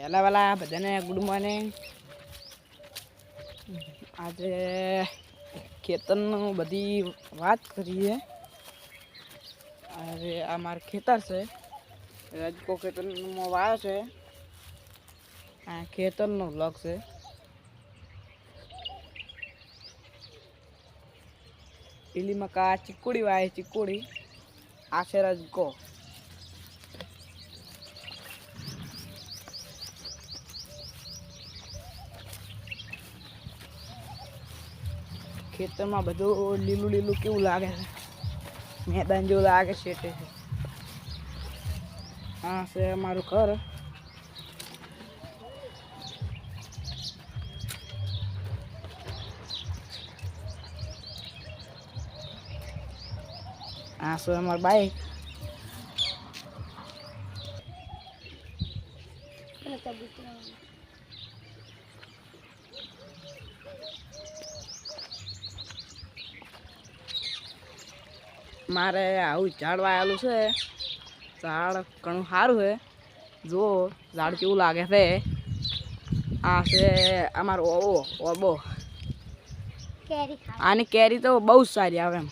પહેલા વાલા બધાને ગુડ મોર્નિંગ. આજે ખેતરનું બધી વાત કરીએ. અરે આ મારું ખેતર છે, રાજકો ખેતરમાં વાયો છે. આ ખેતરનો બ્લોક છે. પેલી મકા ચીકુડી વાય ચીકુડી. આ છે રાજકો. ખેતરમાં બધું લીલું લીલું કેવું લાગે છે, મેદાન જેવું લાગે છે. આ છે અમારું ઘર. આ છે અમારું બાઈક. મારે આવું ઝાડ વાયેલું છે. ઝાડ ઘણું સારું છે. જુઓ ઝાડ કેવું લાગે છે. આ છે અમારો ઓબો. આની કેરી તો બહુ સારી આવે એમ.